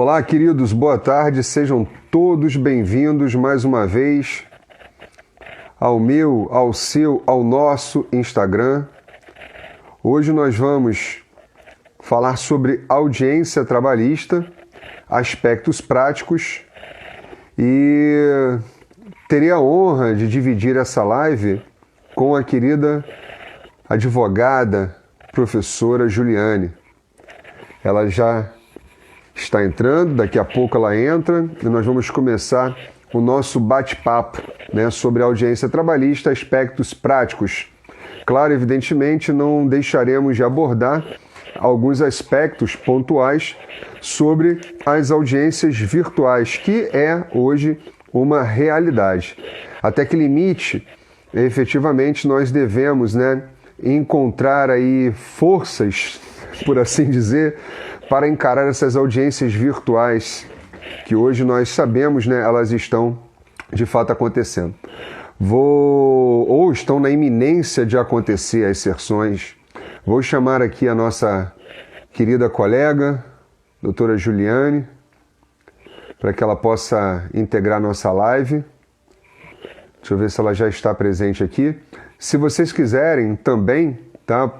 Olá, queridos, boa tarde, sejam todos bem-vindos mais uma vez ao meu, ao seu, ao nosso Instagram. Hoje nós vamos falar sobre audiência trabalhista, aspectos práticos e terei a honra de dividir essa live com a querida advogada, professora Juliane. Ela já está entrando, daqui a pouco ela entra e nós vamos começar o nosso bate-papo, né, sobre audiência trabalhista, aspectos práticos. Claro, evidentemente, não deixaremos de abordar alguns aspectos pontuais sobre as audiências virtuais, que é hoje uma realidade. Até que limite, efetivamente, nós devemos, né, encontrar aí forças, por assim dizer, para encarar essas audiências virtuais que hoje nós sabemos, né, elas estão de fato acontecendo. Ou estão na iminência de acontecer as sessões. Vou chamar aqui a nossa querida colega, doutora Juliane, para que ela possa integrar nossa live. Deixa eu ver se ela já está presente aqui. Se vocês quiserem também, tá?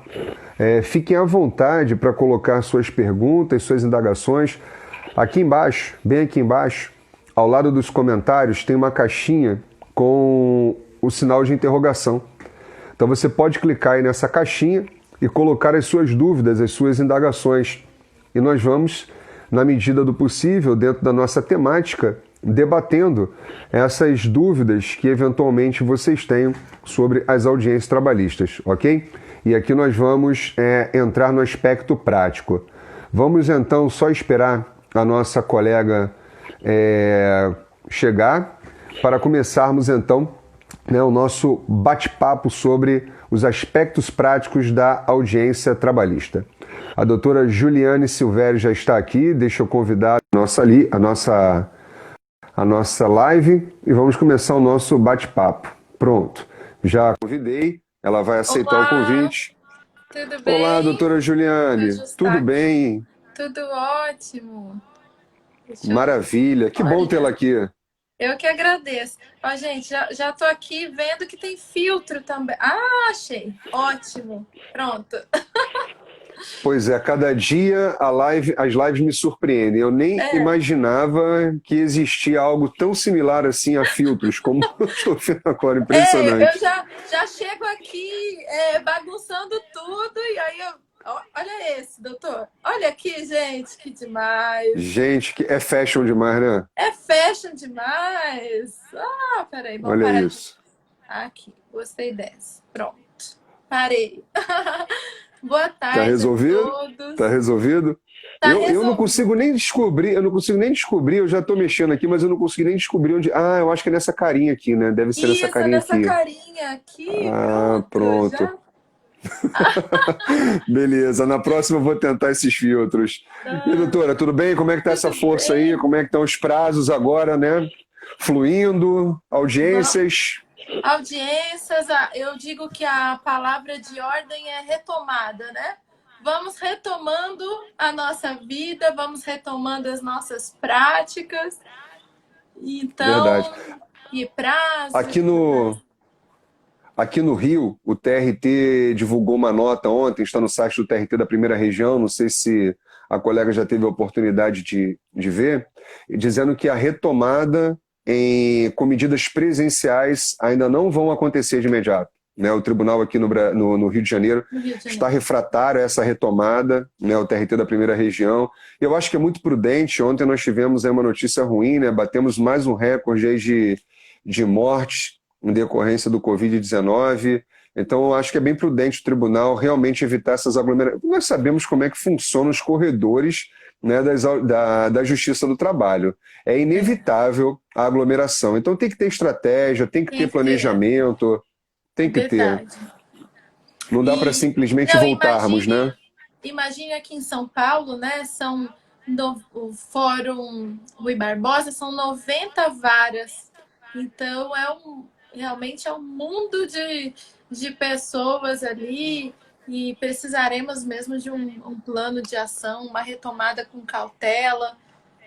Fiquem à vontade para colocar suas perguntas, suas indagações. Aqui embaixo, bem aqui embaixo, ao lado dos comentários, tem uma caixinha com o sinal de interrogação. Então você pode clicar aí nessa caixinha e colocar as suas dúvidas, as suas indagações. E nós vamos, na medida do possível, dentro da nossa temática, debatendo essas dúvidas que eventualmente vocês tenham sobre as audiências trabalhistas, ok? E aqui nós vamos entrar no aspecto prático. Vamos então só esperar a nossa colega chegar para começarmos então, né, o nosso bate-papo sobre os aspectos práticos da audiência trabalhista. A doutora Juliane Silvério já está aqui, deixa eu convidar a nossa live e vamos começar o nosso bate-papo. Pronto, já convidei. Ela vai aceitar Olá, o convite. tudo bem? Olá, doutora Juliane. Tudo bem? Tudo ótimo. Maravilha. Que bom tê-la aqui. Eu que agradeço. Ó, gente, já tô aqui vendo que tem filtro também. Ah, achei. Ótimo. Pronto. Pois é, cada dia as lives me surpreendem. Eu nem imaginava que existia algo tão similar assim a filtros, como eu estou vendo agora. Impressionante. Eu já chego aqui bagunçando tudo e aí olha esse, doutor. Olha aqui, gente, que demais. Gente, que é fashion demais, né? É fashion demais. Ah, peraí, vamos olha parar isso. aqui. Gostei dessa. Pronto. Parei. Boa tarde Tá resolvido? a todos. Tá resolvido? Eu não consigo nem descobrir, eu já tô mexendo aqui, mas eu não consegui nem descobrir onde. Ah, eu acho que é nessa carinha aqui, né? Deve ser nessa carinha nessa aqui. carinha aqui. Ah, pronto. Beleza, na próxima eu vou tentar esses filtros. E doutora, tudo bem? Como é que tá essa força aí? Como é que estão os prazos agora, né? Fluindo, audiências. Audiências, eu digo que a palavra de ordem é retomada, né? Vamos retomando a nossa vida, vamos retomando as nossas práticas. Então, verdade. E prazos. Aqui no Rio, o TRT divulgou uma nota ontem, está no site do TRT da Primeira Região, não sei se a colega já teve a oportunidade de ver, dizendo que a retomada com medidas presenciais ainda não vão acontecer de imediato. Né? O tribunal aqui no Rio de Janeiro está refratário a essa retomada, né? O TRT da Primeira Região. Eu acho que é muito prudente. Ontem nós tivemos aí uma notícia ruim, né? Batemos mais um recorde aí de mortes em decorrência do Covid-19. Então, eu acho que é bem prudente o tribunal realmente evitar essas aglomerações. Nós sabemos como é que funcionam os corredores, né, da Justiça do Trabalho. É inevitável a aglomeração. Então, tem que ter estratégia, tem que ter planejamento, tem que ter. Não dá para simplesmente voltarmos, né? Imagine aqui em São Paulo, né? O Fórum Rui Barbosa são 90 varas. Então, realmente é um mundo de pessoas ali e precisaremos mesmo de um plano de ação, uma retomada com cautela.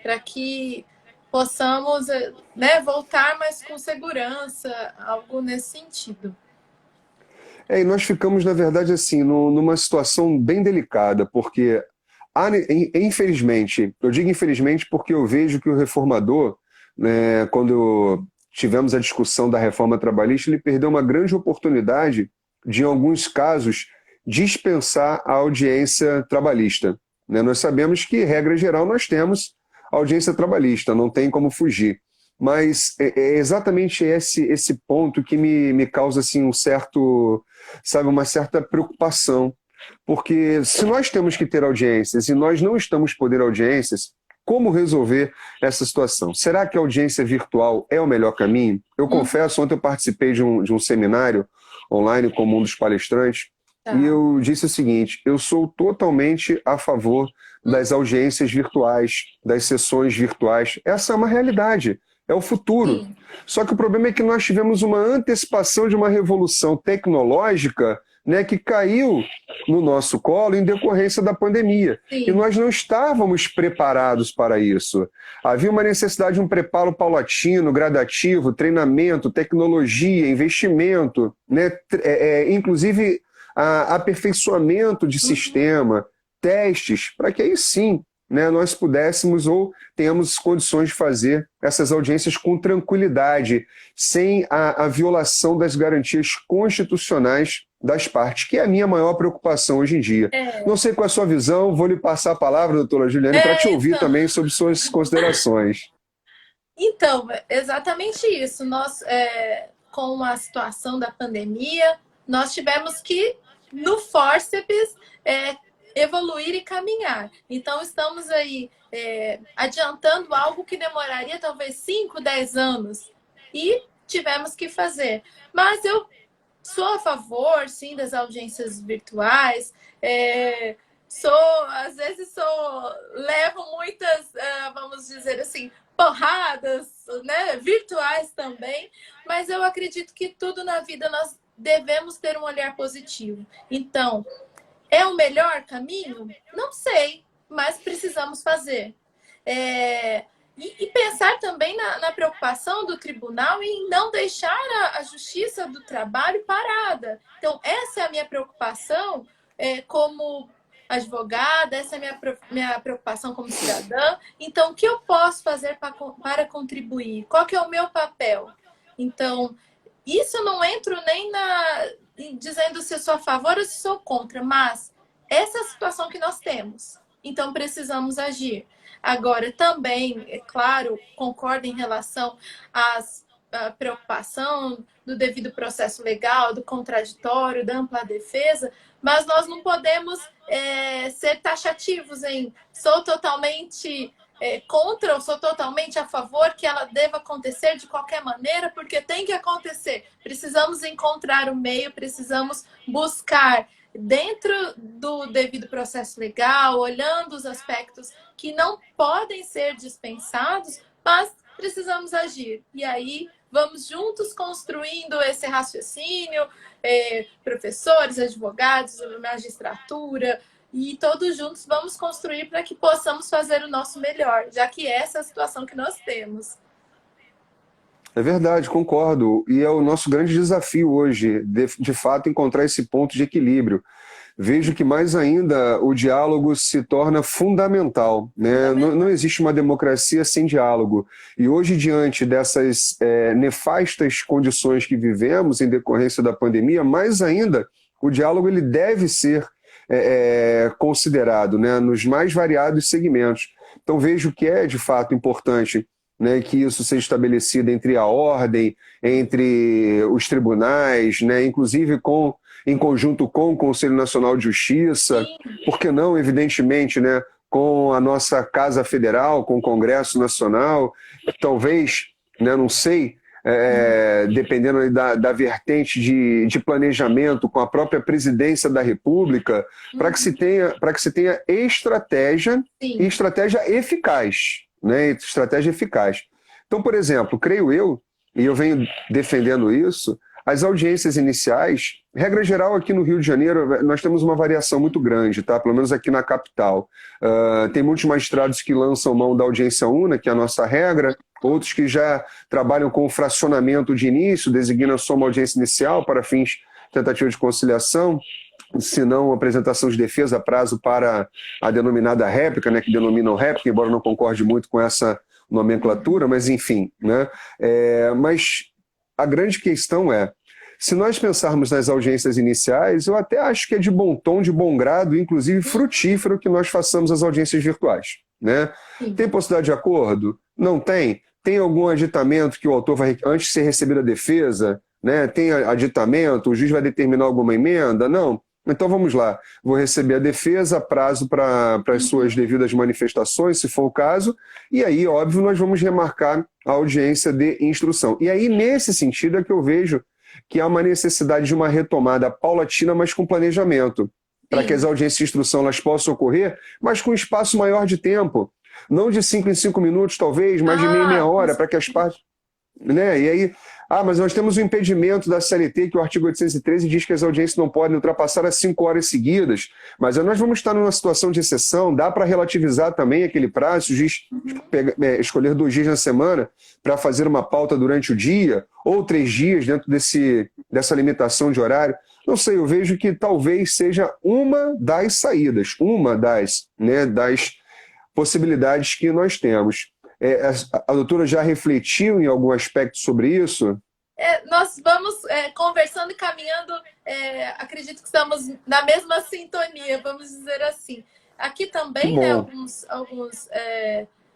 para que possamos, né, voltar, mas com segurança, algo nesse sentido. E nós ficamos, na verdade, assim, numa situação bem delicada, porque, infelizmente, eu digo infelizmente porque eu vejo que o reformador, né, quando tivemos a discussão da reforma trabalhista, ele perdeu uma grande oportunidade de, em alguns casos, dispensar a audiência trabalhista. Né? Nós sabemos que, regra geral, nós temos audiência trabalhista, não tem como fugir. Mas é exatamente esse ponto que me causa assim, uma certa preocupação. Porque se nós temos que ter audiências e nós não estamos podendo audiências, como resolver essa situação? Será que a audiência virtual é o melhor caminho? Eu confesso, ontem eu participei de um seminário online com um dos palestrantes, e eu disse o seguinte: eu sou totalmente a favor das audiências virtuais, das sessões virtuais. Essa é uma realidade, é o futuro. Sim. Só que o problema é que nós tivemos uma antecipação de uma revolução tecnológica, né, que caiu no nosso colo em decorrência da pandemia. Sim. E nós não estávamos preparados para isso. Havia uma necessidade de um preparo paulatino, gradativo, treinamento, tecnologia, investimento, né, inclusive aperfeiçoamento de sistema, testes, para que aí sim, né, nós pudéssemos ou tenhamos condições de fazer essas audiências com tranquilidade, sem a violação das garantias constitucionais das partes, que é a minha maior preocupação hoje em dia. Não sei qual é a sua visão, vou lhe passar a palavra, doutora Juliane, para te ouvir também sobre suas considerações. Então, exatamente isso. Nós, com a situação da pandemia, nós tivemos que, no fórceps, evoluir e caminhar. Então, estamos aí adiantando algo que demoraria talvez 5, 10 anos e tivemos que fazer. Mas eu sou a favor, sim, das audiências virtuais. Às vezes levo muitas, vamos dizer assim, porradas, né, virtuais também, mas eu acredito que tudo na vida nós devemos ter um olhar positivo. Então, é o melhor caminho? Não sei, mas precisamos fazer. E pensar também na preocupação do tribunal em não deixar a justiça do trabalho parada. Então, essa é a minha preocupação como advogada, essa é a minha preocupação como cidadã. Então, o que eu posso fazer para contribuir? Qual que é o meu papel? Então, isso eu não entro nem dizendo se eu sou a favor ou se sou contra, mas essa é a situação que nós temos. Então, precisamos agir. Agora, também, é claro, concordo em relação à preocupação do devido processo legal, do contraditório, da ampla defesa, mas nós não podemos ser taxativos em sou totalmente contra ou sou totalmente a favor que ela deva acontecer de qualquer maneira, porque tem que acontecer. Precisamos encontrar o meio, precisamos buscar dentro do devido processo legal, olhando os aspectos que não podem ser dispensados, mas precisamos agir. E aí vamos juntos construindo esse raciocínio, professores, advogados, magistratura, e todos juntos vamos construir para que possamos fazer o nosso melhor, já que essa é a situação que nós temos. É verdade, concordo. E é o nosso grande desafio hoje, de fato, encontrar esse ponto de equilíbrio. Vejo que mais ainda o diálogo se torna fundamental, né? Não existe uma democracia sem diálogo. E hoje, diante dessas nefastas condições que vivemos em decorrência da pandemia, mais ainda o diálogo ele deve ser considerado, né? Nos mais variados segmentos. Então vejo que é de fato importante, né, que isso seja estabelecido entre a ordem, entre os tribunais, né, inclusive em conjunto com o Conselho Nacional de Justiça, por que não, evidentemente, né, com a nossa Casa Federal, com o Congresso Nacional, talvez, né, não sei, dependendo da vertente de planejamento com a própria Presidência da República, para que se tenha estratégia e estratégia eficaz. Né, estratégia eficaz. Então, por exemplo, creio eu, e eu venho defendendo isso, as audiências iniciais, regra geral aqui no Rio de Janeiro, nós temos uma variação muito grande, tá? Pelo menos aqui na capital. Tem muitos magistrados que lançam mão da audiência una, que é a nossa regra, outros que já trabalham com o fracionamento de início, designam só uma audiência inicial para fins de tentativa de conciliação, se não apresentação de defesa, prazo para a denominada réplica, né, que denominam réplica, embora eu não concorde muito com essa nomenclatura, mas enfim. Né? Mas a grande questão é, se nós pensarmos nas audiências iniciais, eu até acho que é de bom tom, de bom grado, inclusive frutífero, que nós façamos as audiências virtuais. Né? Tem possibilidade de acordo? Não tem? Tem algum aditamento que o autor vai, antes de ser recebida a defesa, né? Tem aditamento, o juiz vai determinar alguma emenda? Não. Então vamos lá, vou receber a defesa, prazo para as suas devidas manifestações, se for o caso, e aí, óbvio, nós vamos remarcar a audiência de instrução. E aí, nesse sentido, é que eu vejo que há uma necessidade de uma retomada paulatina, mas com planejamento, para que as audiências de instrução elas possam ocorrer, mas com espaço maior de tempo. Não de 5 em 5 minutos, talvez, mas de meia hora, para que as partes... Né? E aí, mas nós temos o impedimento da CLT, que o artigo 813 diz que as audiências não podem ultrapassar as 5 horas seguidas, mas nós vamos estar numa situação de exceção, dá para relativizar também aquele prazo, o juiz escolher 2 dias na semana para fazer uma pauta durante o dia, ou 3 dias dentro dessa limitação de horário. Não sei, eu vejo que talvez seja uma das saídas, uma das possibilidades que nós temos. A doutora já refletiu em algum aspecto sobre isso? Nós vamos conversando e caminhando, acredito que estamos na mesma sintonia, vamos dizer assim. Aqui também, né, alguns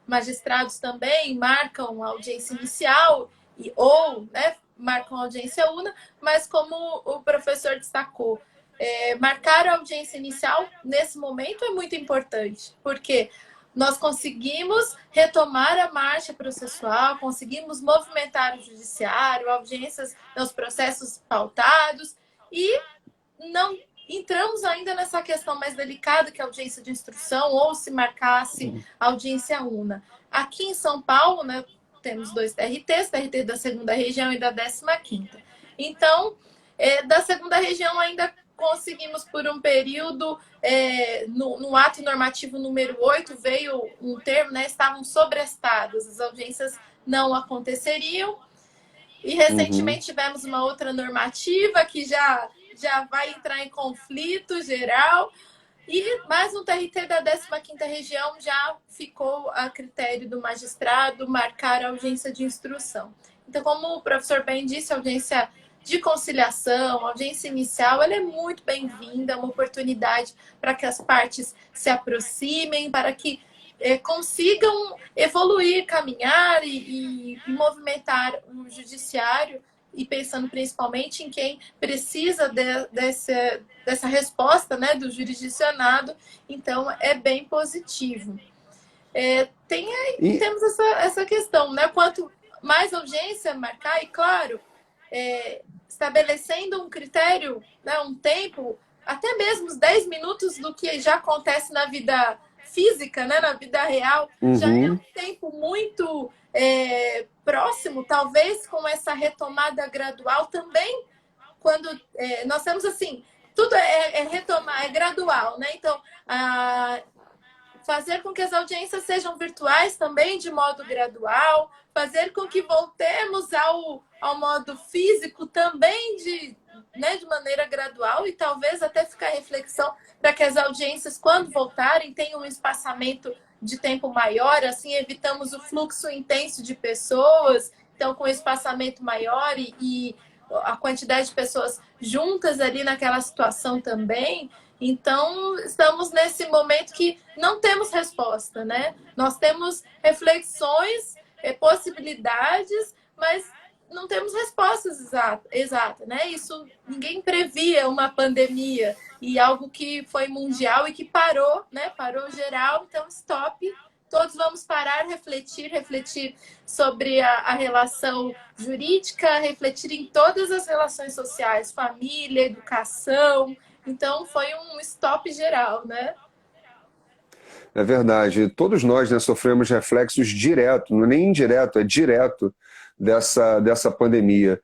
magistrados também marcam a audiência inicial ou né, marcam a audiência una, mas como o professor destacou, marcar a audiência inicial nesse momento é muito importante, porque nós conseguimos retomar a marcha processual, conseguimos movimentar o judiciário, audiências nos processos pautados e não entramos ainda nessa questão mais delicada que é a audiência de instrução ou se marcasse audiência una. Aqui em São Paulo, né, temos 2 TRTs, TRT da 2ª região e da 15ª. Então, da 2ª região ainda conseguimos por um período, no ato normativo número 8, veio um termo, né, estavam sobrestadas, as audiências não aconteceriam. E recentemente tivemos uma outra normativa que já vai entrar em conflito geral. E mais um TRT da 15ª região já ficou a critério do magistrado marcar a audiência de instrução. Então, como o professor bem disse, a audiência de conciliação, a audiência inicial, ela é muito bem-vinda, é uma oportunidade para que as partes se aproximem, para que consigam evoluir, caminhar e movimentar o judiciário, e pensando principalmente em quem precisa dessa resposta, né, do jurisdicionado. Então, é bem positivo. Temos essa questão, né? Quanto mais audiência marcar, e claro, estabelecendo um critério, né, um tempo, até mesmo os 10 minutos do que já acontece na vida física, né, na vida real, já é um tempo muito próximo, talvez com essa retomada gradual também, quando nós temos assim, tudo retomar, é gradual, né? Então, fazer com que as audiências sejam virtuais também de modo gradual, fazer com que voltemos ao modo físico também de maneira gradual e talvez até ficar reflexão para que as audiências, quando voltarem, tenham um espaçamento de tempo maior, assim evitamos o fluxo intenso de pessoas, então com espaçamento maior e a quantidade de pessoas juntas ali naquela situação também. Então, estamos nesse momento que não temos resposta, né? Nós temos reflexões, possibilidades, mas não temos respostas exatas, né? Isso, ninguém previa uma pandemia e algo que foi mundial e que parou, né? Parou geral, então stop. Todos vamos parar, refletir sobre a relação jurídica, refletir em todas as relações sociais, família, educação. Então, foi um stop geral, né? É verdade. Todos nós, né, sofremos reflexos direto, não é nem indireto, é direto dessa pandemia.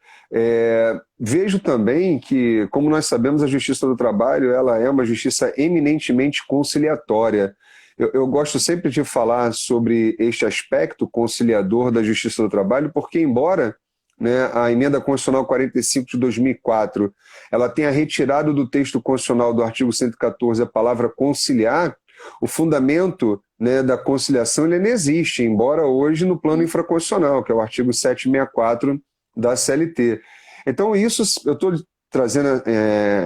Vejo também que, como nós sabemos, a Justiça do Trabalho ela é uma justiça eminentemente conciliatória. Eu gosto sempre de falar sobre este aspecto conciliador da Justiça do Trabalho, porque embora, né, a Emenda Constitucional 45 de 2004 ela tenha retirado do texto constitucional do artigo 114 a palavra conciliar, o fundamento, né, da conciliação ele não existe, embora hoje no plano infraconstitucional, que é o artigo 764 da CLT. Então, isso eu estou trazendo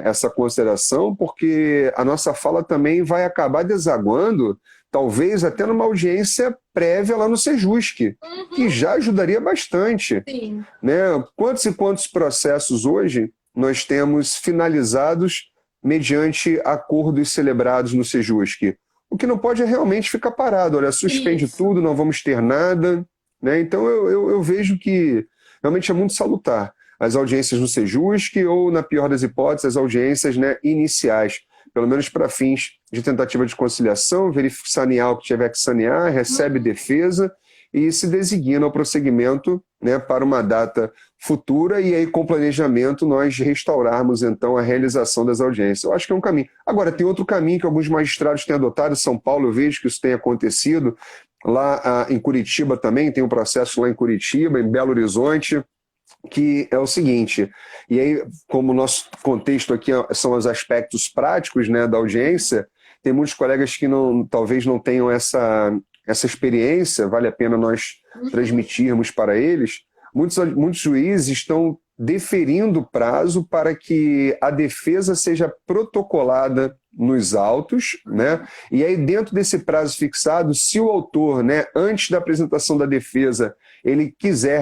essa consideração porque a nossa fala também vai acabar desaguando, talvez até numa audiência prévia lá no Sejusc, que já ajudaria bastante. Sim. Né? Quantos e quantos processos hoje nós temos finalizados mediante acordos celebrados no Sejusc? O que não pode é realmente ficar parado. Olha, suspende Isso. tudo, não vamos ter nada. Né? Então eu vejo que realmente é muito salutar as audiências no Sejusc ou, na pior das hipóteses, as audiências, né, iniciais, pelo menos para fins de tentativa de conciliação, sanear o que tiver que sanear, recebe defesa e se designa o prosseguimento, né, para uma data futura e aí com planejamento nós restaurarmos então a realização das audiências. Eu acho que é um caminho. Agora, tem outro caminho que alguns magistrados têm adotado, em São Paulo eu vejo que isso tem acontecido, lá em Curitiba também, tem um processo lá em Curitiba, em Belo Horizonte, que é o seguinte, e aí como o nosso contexto aqui são os aspectos práticos, né, da audiência, tem muitos colegas que talvez não tenham essa experiência, vale a pena nós transmitirmos para eles. Muitos juízes estão deferindo prazo para que a defesa seja protocolada nos autos, né? E aí dentro desse prazo fixado, se o autor, né, antes da apresentação da defesa, ele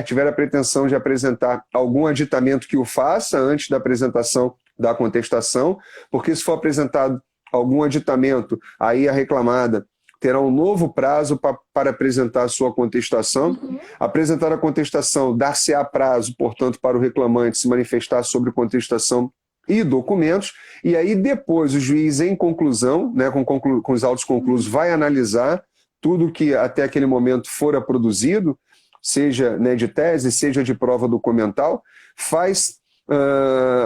tiver a pretensão de apresentar algum aditamento que o faça antes da apresentação da contestação, porque se for apresentado algum aditamento, aí a reclamada terá um novo prazo para apresentar a sua contestação. Apresentar a contestação, dar-se-á prazo, portanto, para o reclamante se manifestar sobre contestação e documentos, e aí depois o juiz, em conclusão, né, com os autos conclusos, vai analisar tudo que até aquele momento fora produzido, seja, né, de tese, seja de prova documental, faz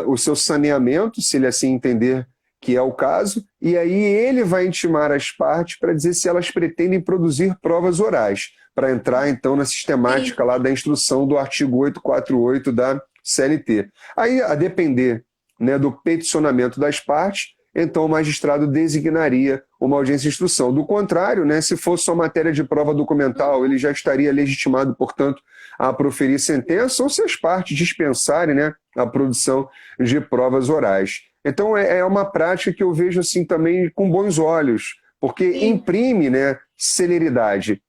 o seu saneamento, se ele assim entender que é o caso, e aí ele vai intimar as partes para dizer se elas pretendem produzir provas orais, para entrar então na sistemática lá da instrução do artigo 848 da CLT. Aí, a depender, né, do peticionamento das partes, então o magistrado designaria uma audiência de instrução. Do contrário, né, se fosse só matéria de prova documental, ele já estaria legitimado, portanto, a proferir sentença, ou se as partes dispensarem, né, a produção de provas orais. Então é uma prática que eu vejo assim também com bons olhos, porque imprime, né, celeridade.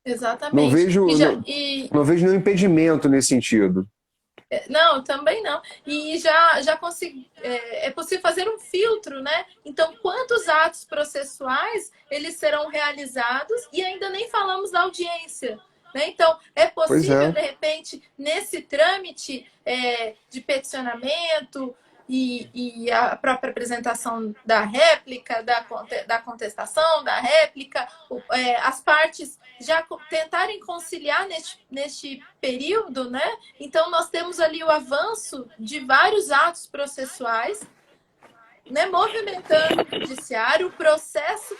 Exatamente. Não vejo nenhum impedimento nesse sentido. Não, também não. E já consegui, é possível fazer um filtro, né? Então, quantos atos processuais eles serão realizados e ainda nem falamos da audiência. Né? Então, é possível, de repente, nesse trâmite de peticionamento e a própria apresentação da réplica, da contestação, da réplica, as partes já tentarem conciliar neste período, né? Então, nós temos ali o avanço de vários atos processuais, né, movimentando o judiciário, o processo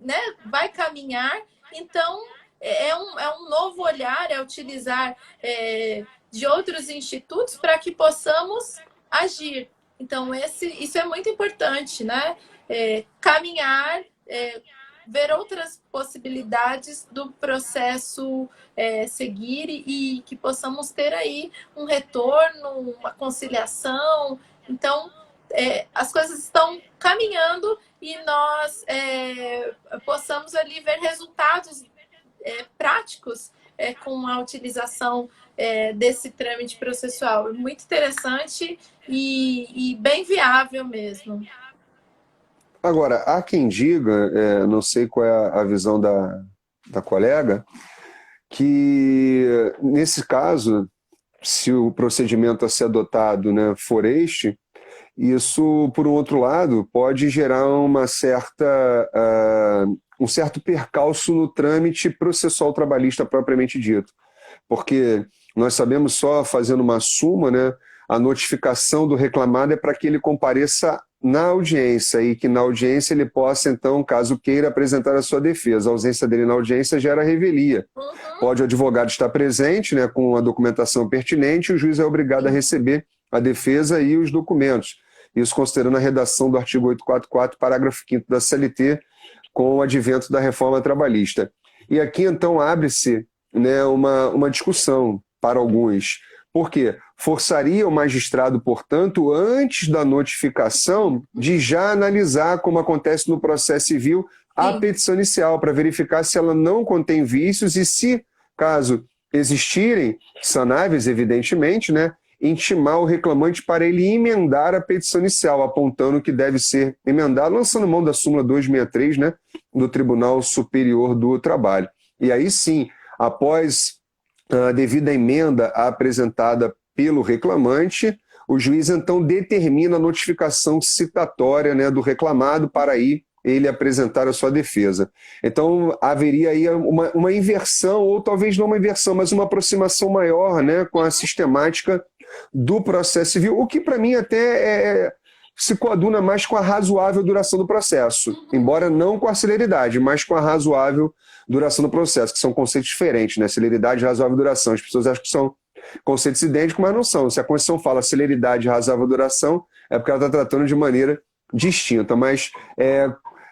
né, vai caminhar, então é um novo olhar, é utilizar de outros institutos para que possamos agir. Então, isso é muito importante, né? Caminhar, ver outras possibilidades do processo seguir e que possamos ter aí um retorno, uma conciliação. Então, as coisas estão caminhando e nós possamos ali ver resultados práticos com a utilização desse trâmite processual. Muito interessante e bem viável mesmo. Agora, há quem diga, não sei qual é a visão da colega, que nesse caso, se o procedimento a ser adotado, né, for este, Isso, por um outro lado, pode gerar um certo percalço no trâmite processual trabalhista propriamente dito. Porque nós sabemos, só fazendo uma suma, né, a notificação do reclamado é para que ele compareça na audiência e que na audiência ele possa, então, caso queira, apresentar a sua defesa. A ausência dele na audiência gera revelia. Uhum. Pode o advogado estar presente, né, com a documentação pertinente, e o juiz é obrigado a receber a defesa e os documentos. Isso considerando a redação do artigo 844, parágrafo 5º da CLT, com o advento da reforma trabalhista. E aqui, então, abre-se, né, uma discussão para alguns. Por quê? Forçaria o magistrado, portanto, antes da notificação, de já analisar, como acontece no processo civil, a Sim. petição inicial, para verificar se ela não contém vícios e se, caso existirem, sanáveis, evidentemente, né, intimar o reclamante para ele emendar a petição inicial, apontando que deve ser emendado, lançando mão da súmula 263, né, do Tribunal Superior do Trabalho. E aí sim, após a devida emenda apresentada pelo reclamante, o juiz então determina a notificação citatória, né, do reclamado para aí ele apresentar a sua defesa. Então haveria aí uma inversão, ou talvez não uma inversão, mas uma aproximação maior, né, com a sistemática do processo civil, o que para mim até se coaduna mais com a razoável duração do processo, embora não com a celeridade, mas com a razoável duração do processo, que são conceitos diferentes, né? Celeridade e razoável duração. As pessoas acham que são conceitos idênticos, mas não são. Se a Constituição fala celeridade e razoável duração, é porque ela está tratando de maneira distinta. Mas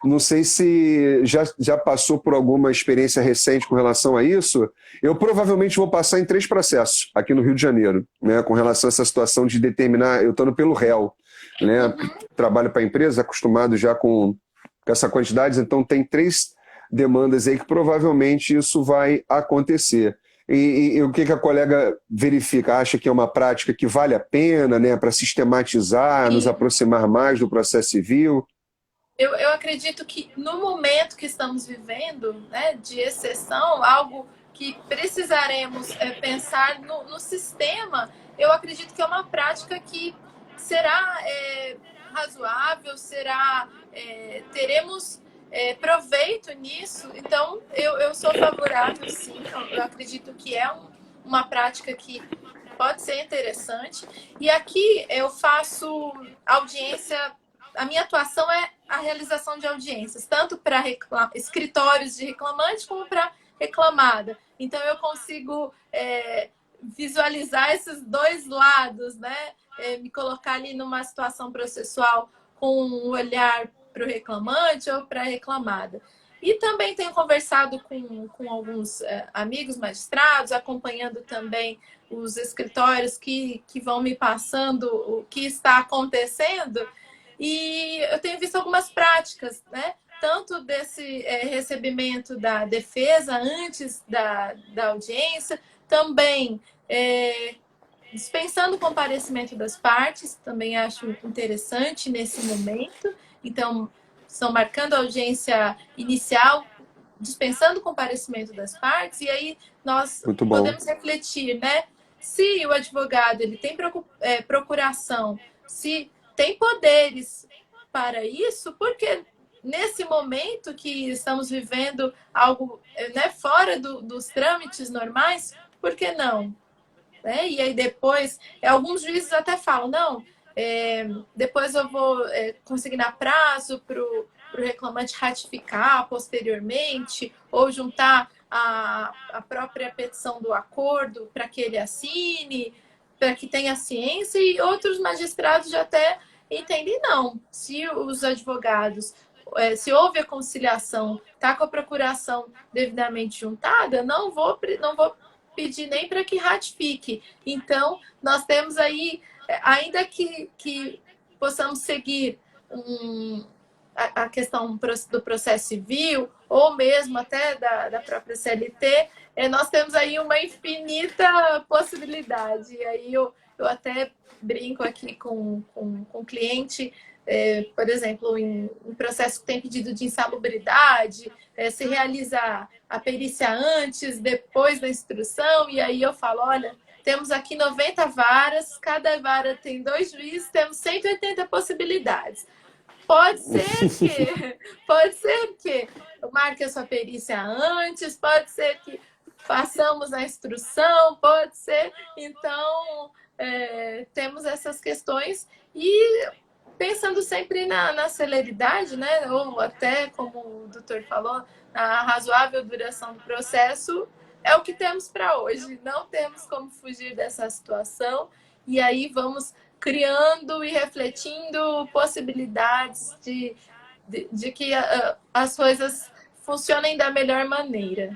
não sei se já passou por alguma experiência recente com relação a isso. Eu provavelmente vou passar em 3 processos aqui no Rio de Janeiro, né, com relação a essa situação de determinar, eu estando pelo réu, né, trabalho para a empresa, acostumado já com essa quantidade, então tem 3 demandas aí que provavelmente isso vai acontecer. E o que a colega verifica? Acha que é uma prática que vale a pena, né, para sistematizar, nos Sim. aproximar mais do processo civil? Eu acredito que no momento que estamos vivendo, né, de exceção, algo que precisaremos pensar no sistema, eu acredito que é uma prática que será razoável, teremos proveito nisso. Então, eu sou favorável, sim. Eu acredito que é uma prática que pode ser interessante. E aqui eu faço audiência. A minha atuação é a realização de audiências, tanto para escritórios de reclamante como para reclamada. Então, eu consigo visualizar esses 2 lados, né? Me colocar ali numa situação processual com um olhar para o reclamante ou para a reclamada. E também tenho conversado com alguns amigos magistrados, acompanhando também os escritórios que vão me passando o que está acontecendo. E eu tenho visto algumas práticas, né? Tanto desse recebimento da defesa antes da audiência, também dispensando o comparecimento das partes, também acho interessante nesse momento. Então, estão marcando a audiência inicial, dispensando o comparecimento das partes, e aí nós Muito bom. podemos refletir, né? Se o advogado ele tem procuração, se tem poderes para isso, porque nesse momento que estamos vivendo algo, né, fora dos trâmites normais, por que não? Né? E aí depois, alguns juízes até falam, não, depois eu vou consignar prazo para o reclamante ratificar posteriormente, ou juntar a própria petição do acordo para que ele assine, para que tenha ciência, e outros magistrados já até entendem, não, se os advogados, se houve a conciliação, está com a procuração devidamente juntada, não vou pedir nem para que ratifique. Então, nós temos aí, ainda que possamos seguir a questão do processo civil, ou mesmo até da própria CLT, nós temos aí uma infinita possibilidade. E aí eu até brinco aqui com o cliente, por exemplo, em processo que tem pedido de insalubridade, se realiza a perícia antes, depois da instrução, e aí eu falo, olha, temos aqui 90 varas, cada vara tem 2 juízes, temos 180 possibilidades. Pode ser que, pode ser que marque a sua perícia antes, pode ser que façamos a instrução, pode ser. Então, temos essas questões e pensando sempre na celeridade, né? Ou até, como o doutor falou, na razoável duração do processo, é o que temos para hoje. Não temos como fugir dessa situação. E aí vamos criando e refletindo possibilidades de que as coisas funcionem da melhor maneira.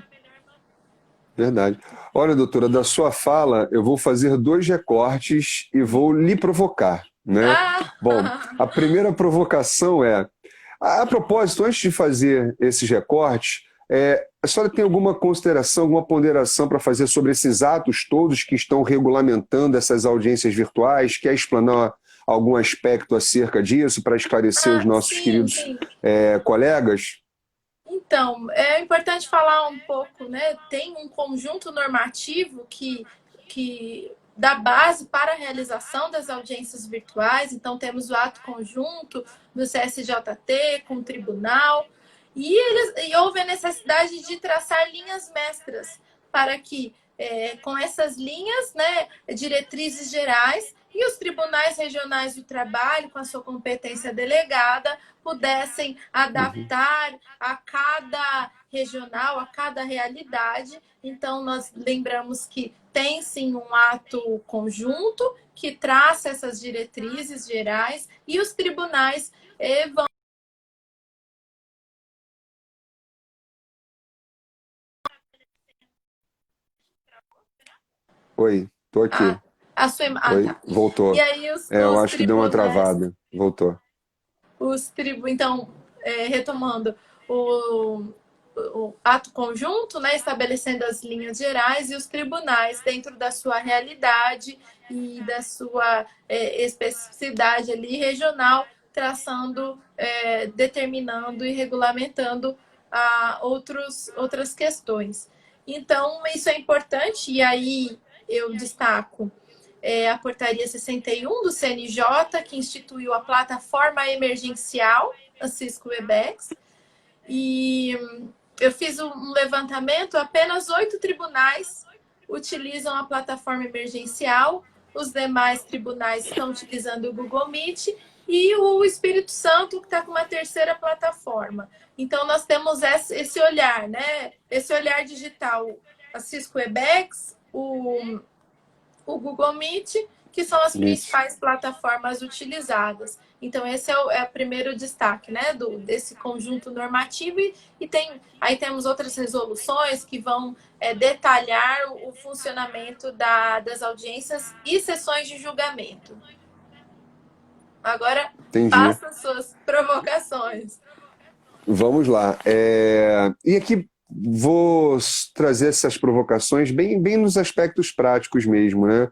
Verdade. Olha, doutora, da sua fala, eu vou fazer 2 recortes e vou lhe provocar, né? Bom, a primeira provocação é, a propósito, antes de fazer esses recortes, a senhora tem alguma consideração, alguma ponderação para fazer sobre esses atos todos que estão regulamentando essas audiências virtuais? Quer explanar algum aspecto acerca disso para esclarecer os nossos queridos colegas? Então, é importante falar um pouco, né? Tem um conjunto normativo que dá base para a realização das audiências virtuais. Então, temos o ato conjunto do CSJT com o tribunal. E houve a necessidade de traçar linhas mestras para que, com essas linhas, né, diretrizes gerais, e os tribunais regionais do trabalho, com a sua competência delegada, pudessem adaptar a cada regional, a cada realidade. Então, nós lembramos que tem sim um ato conjunto que traça essas diretrizes gerais e os tribunais vão. Oi, tô aqui. Oi, Tá. voltou. E aí Eu acho que deu uma travada. Voltou. Então, retomando, o ato conjunto, né, estabelecendo as linhas gerais, e os tribunais, dentro da sua realidade e da sua especificidade ali regional, traçando, determinando e regulamentando outras questões. Então, isso é importante, e aí eu destaco a portaria 61 do CNJ, que instituiu a plataforma emergencial, a Cisco Webex, e eu fiz um levantamento, apenas 8 tribunais utilizam a plataforma emergencial, os demais tribunais estão utilizando o Google Meet, e o Espírito Santo que está com uma terceira plataforma. Então, nós temos esse olhar, né? Esse olhar digital, a Cisco Webex, o Google Meet, que são as principais plataformas utilizadas. Então, esse é o primeiro destaque, né, desse conjunto normativo. Aí temos outras resoluções que vão detalhar o funcionamento das audiências e sessões de julgamento. Agora, faça suas provocações. Vamos lá. E aqui vou trazer essas provocações bem nos aspectos práticos mesmo, né?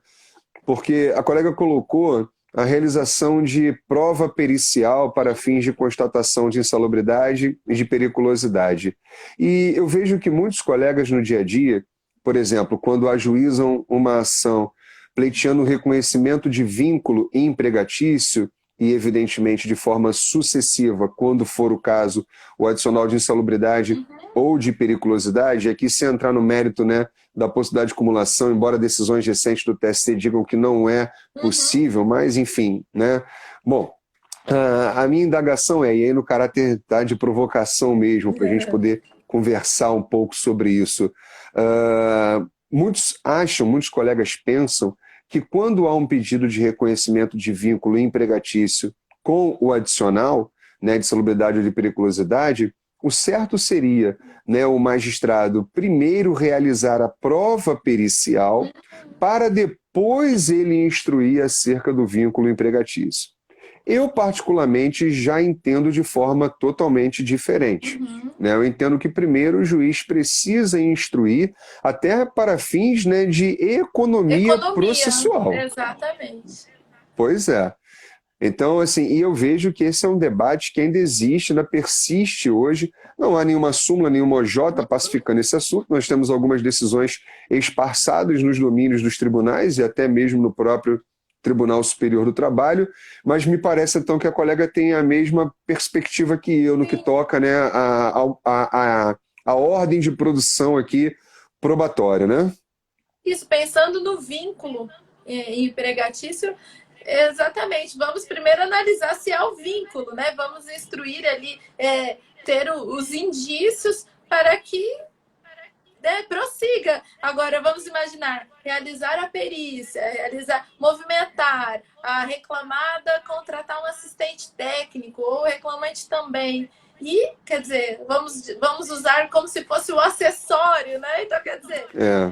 Porque a colega colocou a realização de prova pericial para fins de constatação de insalubridade e de periculosidade. E eu vejo que muitos colegas no dia a dia, por exemplo, quando ajuizam uma ação pleiteando o reconhecimento de vínculo empregatício, e evidentemente de forma sucessiva, quando for o caso, o adicional de insalubridade ou de periculosidade, aqui se entrar no mérito, né, da possibilidade de acumulação, embora decisões recentes do TST digam que não é possível, mas enfim, né? Bom, a minha indagação e aí no caráter de provocação mesmo, para a gente poder conversar um pouco sobre isso. Muitos colegas pensam que quando há um pedido de reconhecimento de vínculo empregatício com o adicional, né, de salubridade ou de periculosidade, o certo seria, né, o magistrado primeiro realizar a prova pericial para depois ele instruir acerca do vínculo empregatício. Eu, particularmente, já entendo de forma totalmente diferente. Né? Eu entendo que primeiro o juiz precisa instruir até para fins, né, de economia processual. Exatamente. Pois é. Então, assim, e eu vejo que esse é um debate que ainda existe, ainda persiste hoje. Não há nenhuma súmula, nenhuma OJ pacificando esse assunto. Nós temos algumas decisões esparçadas nos domínios dos tribunais e até mesmo no próprio Tribunal Superior do Trabalho, mas me parece então que a colega tem a mesma perspectiva que eu no que toca, né, a ordem de produção aqui probatória, né? Isso, pensando no vínculo empregatício, exatamente. Vamos primeiro analisar se há o vínculo, né? Vamos instruir ali, ter os indícios para que, né, prossiga. Agora, vamos imaginar, realizar a perícia, movimentar, a reclamada contratar um assistente técnico, ou o reclamante também. E, quer dizer, vamos usar como se fosse o acessório, né? Então, quer dizer,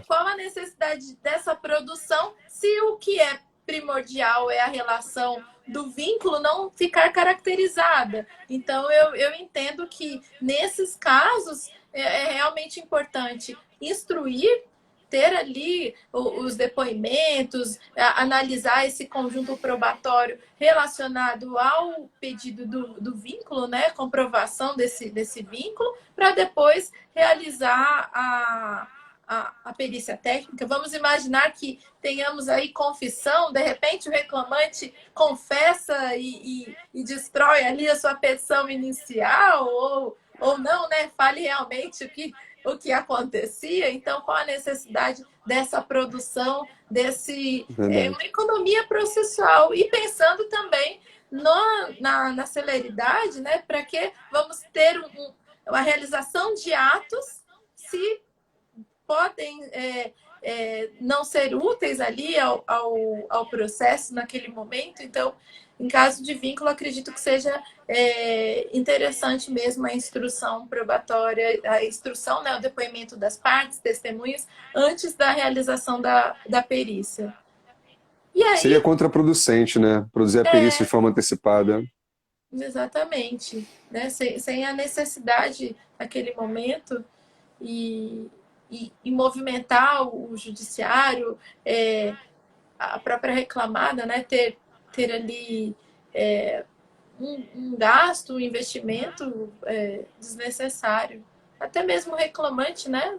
qual a necessidade dessa produção se o que é primordial é a relação do vínculo não ficar caracterizada? Então, eu entendo que, nesses casos, é realmente importante instruir, ter ali os depoimentos, analisar esse conjunto probatório relacionado ao pedido do vínculo, né? Comprovação desse vínculo, para depois realizar a perícia técnica. Vamos imaginar que tenhamos aí confissão, de repente o reclamante confessa e destrói ali a sua petição inicial, ou não, né? Fale realmente o que acontecia. Então, qual a necessidade dessa produção, uma economia processual? E pensando também na celeridade, né? Para que vamos ter uma realização de atos se podem não ser úteis ali ao processo naquele momento. Então, em caso de vínculo, acredito que seja interessante mesmo a instrução probatória, a instrução, né, o depoimento das partes, testemunhas, antes da realização da perícia. E aí, seria contraproducente, né? Produzir a perícia de forma antecipada. Exatamente. Né? Sem a necessidade naquele momento e movimentar o judiciário, a própria reclamada, né? Ter ali um gasto, um investimento desnecessário. Até mesmo o reclamante, né?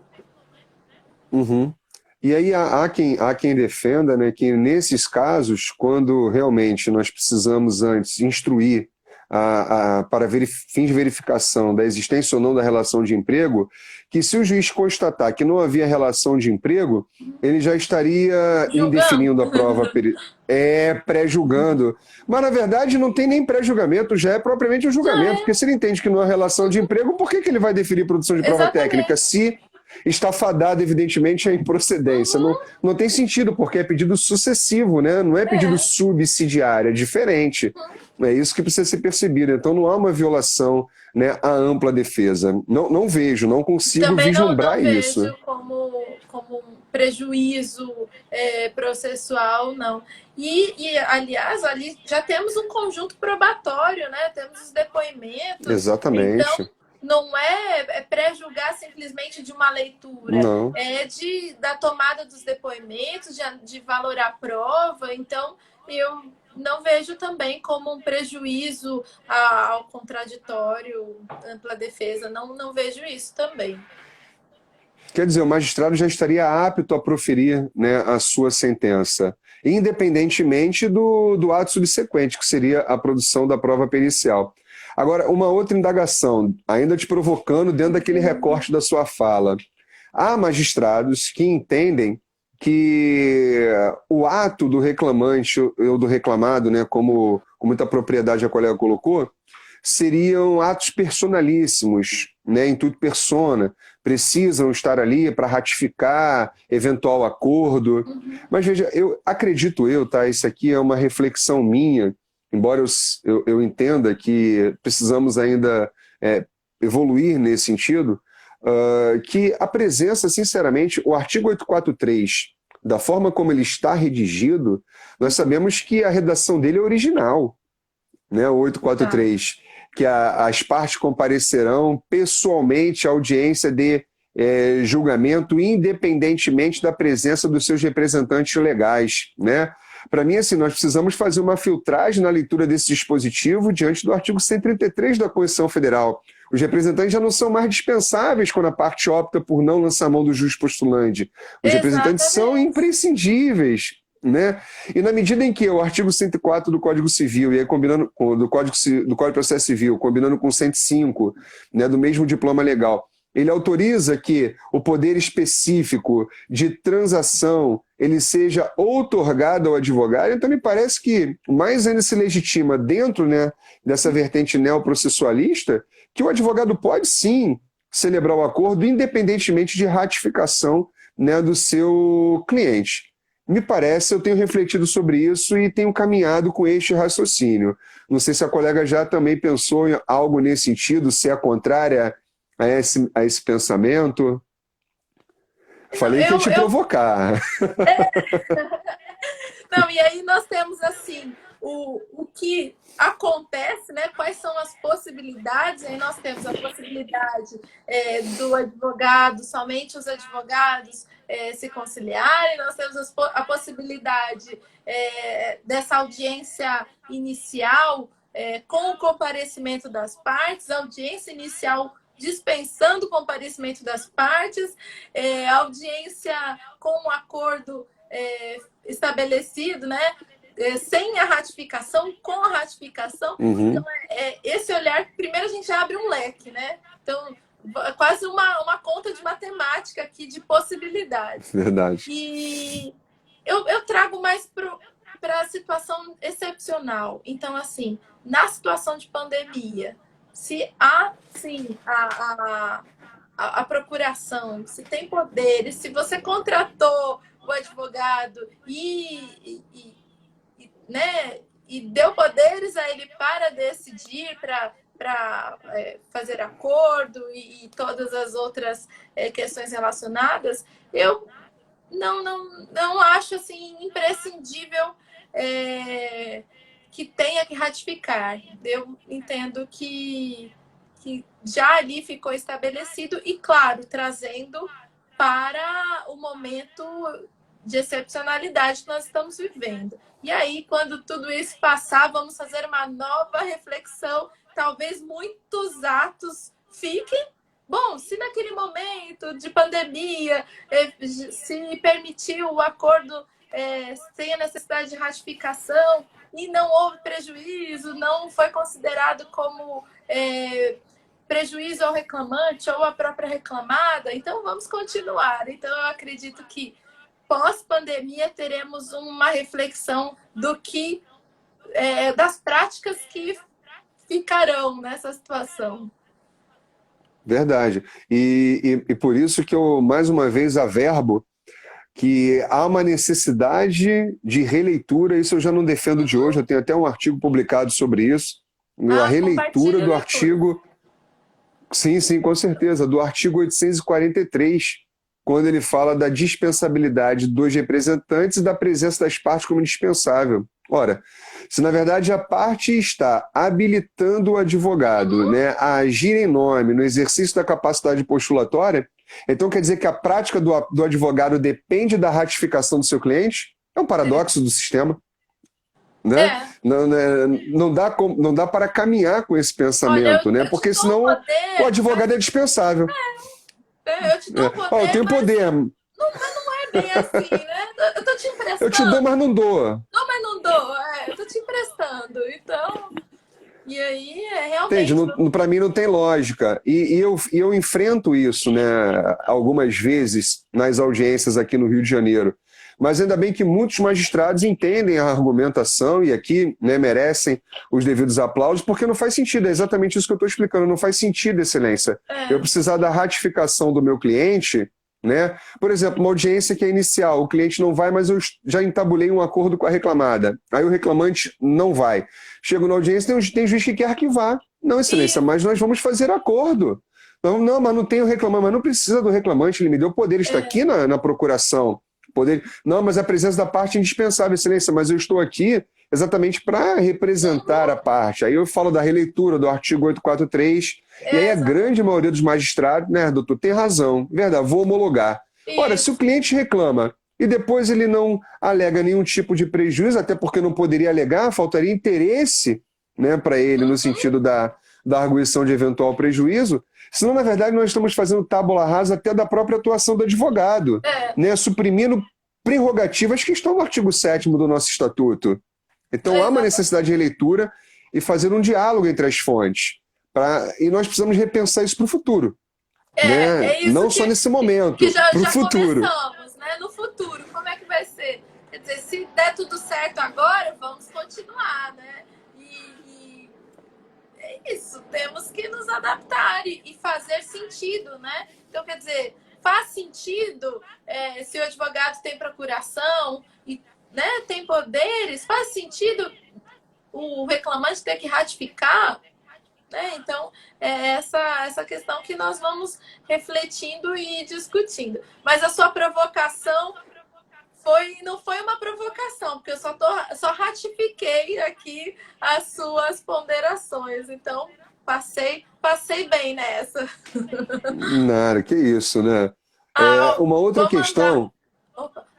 Uhum. E aí há quem defenda, né, que nesses casos, quando realmente nós precisamos antes instruir para fins de verificação da existência ou não da relação de emprego, que se o juiz constatar que não havia relação de emprego, ele já estaria indefinindo a prova, pré-julgando. Mas, na verdade, não tem nem pré-julgamento, já é propriamente o julgamento, porque se ele entende que não há relação de emprego, por que ele vai definir produção de prova técnica? Se está fadado, evidentemente, à improcedência. Não tem sentido, porque é pedido sucessivo, né? Não é pedido subsidiário, é diferente. É isso que precisa ser percebido. Então não há uma violação, né, à ampla defesa. Não vejo, não consigo também vislumbrar não isso. Vejo como um prejuízo processual, não. E, aliás, ali já temos um conjunto probatório, né? Temos os depoimentos. Exatamente. Então, não é pré-julgar simplesmente de uma leitura. Não. É da tomada dos depoimentos, de valorar a prova. Então, eu não vejo também como um prejuízo ao contraditório, ampla defesa. Não vejo isso também. Quer dizer, o magistrado já estaria apto a proferir, né, a sua sentença, independentemente do ato subsequente, que seria a produção da prova pericial. Agora, uma outra indagação, ainda te provocando dentro daquele recorte da sua fala. Há magistrados que entendem que o ato do reclamante ou do reclamado, né, como com muita propriedade a colega colocou, seriam atos personalíssimos, né, intuito persona, precisam estar ali para ratificar eventual acordo. Mas veja, acredito, tá, isso aqui é uma reflexão minha, embora eu entenda que precisamos ainda evoluir nesse sentido, que a presença, sinceramente, o artigo 843, da forma como ele está redigido, nós sabemos que a redação dele é original, né, o 843, que as partes comparecerão pessoalmente à audiência de julgamento, independentemente da presença dos seus representantes legais, né? para mim, assim, nós precisamos fazer uma filtragem na leitura desse dispositivo diante do artigo 133 da Constituição Federal. Os representantes já não são mais dispensáveis quando a parte opta por não lançar mão do juiz postulante. Os representantes são imprescindíveis, né? E na medida em que o artigo 104 do Código Civil, e aí combinando do Código de Processo Civil, combinando com o 105, né, do mesmo diploma legal, ele autoriza que o poder específico de transação ele seja outorgado ao advogado, então me parece que mais ainda se legitima dentro, né, dessa vertente neoprocessualista que o advogado pode sim celebrar o acordo independentemente de ratificação, né, do seu cliente. Me parece, eu tenho refletido sobre isso e tenho caminhado com este raciocínio. Não sei se a colega já também pensou em algo nesse sentido, se é contrária a esse pensamento. Falei que ia te provocar. Não, e aí nós temos assim, o que acontece, né? Quais são as possibilidades? Aí nós temos a possibilidade do advogado, somente os advogados se conciliarem, nós temos a possibilidade dessa audiência inicial com o comparecimento das partes, audiência inicial dispensando o comparecimento das partes, audiência com um acordo estabelecido, né? Sem a ratificação, com a ratificação. Então, esse olhar, primeiro a gente abre um leque, né? Então, quase uma conta de matemática aqui de possibilidades. Verdade. E eu trago mais para a situação excepcional. Então, assim, na situação de pandemia, se há, sim, a procuração, se tem poderes, se você contratou o advogado né, e deu poderes a ele para decidir, para fazer acordo e todas as outras questões relacionadas, eu não acho assim imprescindível que tenha que ratificar. Eu entendo que já ali ficou estabelecido e, claro, trazendo para o momento de excepcionalidade que nós estamos vivendo. E aí, quando tudo isso passar, vamos fazer uma nova reflexão. Talvez muitos atos fiquem. Bom, se naquele momento de pandemia se permitiu o acordo sem a necessidade de ratificação e não houve prejuízo, não foi considerado como prejuízo ao reclamante ou à própria reclamada, então vamos continuar. Então eu acredito que pós-pandemia teremos uma reflexão do que das práticas que ficarão nessa situação. Verdade. E por isso que eu, mais uma vez, averbo que há uma necessidade de releitura, isso eu já não defendo de hoje, eu tenho até um artigo publicado sobre isso, a releitura do artigo... Sim, com certeza, do artigo 843, quando ele fala da dispensabilidade dos representantes e da presença das partes como indispensável. Ora, se na verdade a parte está habilitando o advogado, né, a agir em nome, no exercício da capacidade postulatória, então quer dizer que a prática do advogado depende da ratificação do seu cliente? É um paradoxo do sistema. Né? Não dá para caminhar com esse pensamento. Olha, porque senão o advogado é dispensável. Eu te dou poder, eu tenho poder. Mas não é bem assim, né? Eu tô te emprestando. Eu te dou, mas não dou. Não, mas não dou. Eu tô te emprestando. Então... E aí, realmente... Entende? Para mim não tem lógica. E eu enfrento isso, né, algumas vezes nas audiências aqui no Rio de Janeiro. Mas ainda bem que muitos magistrados entendem a argumentação e aqui, né, merecem os devidos aplausos, porque não faz sentido, é exatamente isso que eu estou explicando, não faz sentido, excelência. Eu precisar da ratificação do meu cliente, né? Por exemplo, uma audiência que é inicial, o cliente não vai, mas eu já entabulei um acordo com a reclamada. Aí o reclamante não vai. Chego na audiência, tem juiz que quer arquivar. Não, excelência, mas nós vamos fazer acordo. Não, mas não tem o reclamante, mas não precisa do reclamante, ele me deu poder, está aqui na procuração. Poder... Não, mas a presença da parte é indispensável, excelência, mas eu estou aqui exatamente para representar a parte. Aí eu falo da releitura do artigo 843, e aí a grande maioria dos magistrados, né, doutor, tem razão, verdade, vou homologar. Ora, se o cliente reclama e depois ele não alega nenhum tipo de prejuízo, até porque não poderia alegar, faltaria interesse, né, para ele no sentido da arguição de eventual prejuízo, senão, na verdade, nós estamos fazendo tábula rasa até da própria atuação do advogado, né, suprimindo prerrogativas que estão no artigo 7º do nosso estatuto. Então há uma necessidade de releitura e fazer um diálogo entre as fontes. E nós precisamos repensar isso para o futuro. Né? Isso não só nesse momento, para o futuro. Começamos, né? No futuro, como é que vai ser? Quer dizer, se der tudo certo agora, vamos continuar, né? E é isso, temos que nos adaptar e fazer sentido, né? Então, quer dizer, faz sentido se o advogado tem procuração e, né, tem poderes, faz sentido o reclamante ter que ratificar? Então, é essa questão que nós vamos refletindo e discutindo. Mas a sua provocação não foi uma provocação, porque eu só ratifiquei aqui as suas ponderações. Então, passei bem nessa. Nada, que isso, né? Uma outra questão...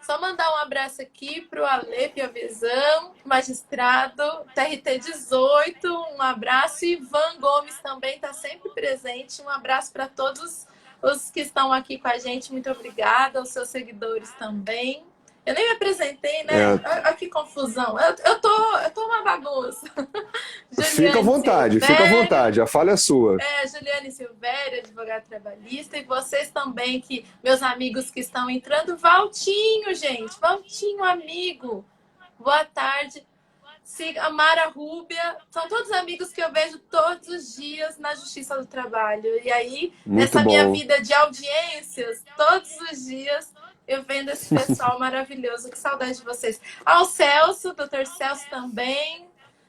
Só mandar um abraço aqui para o Ale Piovizão, magistrado, TRT 18, um abraço. Ivan Gomes também está sempre presente. Um abraço para todos os que estão aqui com a gente. Muito obrigada, aos seus seguidores também. Eu nem me apresentei, né? Olha que confusão. Eu tô uma bagunça. Fica à vontade, a falha é sua. Juliane Silvério, advogada trabalhista, e vocês também, meus amigos que estão entrando. Valtinho, gente, Valtinho, amigo. Boa tarde. Siga a Mara Rúbia, são todos amigos que eu vejo todos os dias na Justiça do Trabalho. E aí, nessa minha vida de audiências, todos os dias, eu vendo esse pessoal maravilhoso. Que saudade de vocês. Ao Celso, doutor Celso também,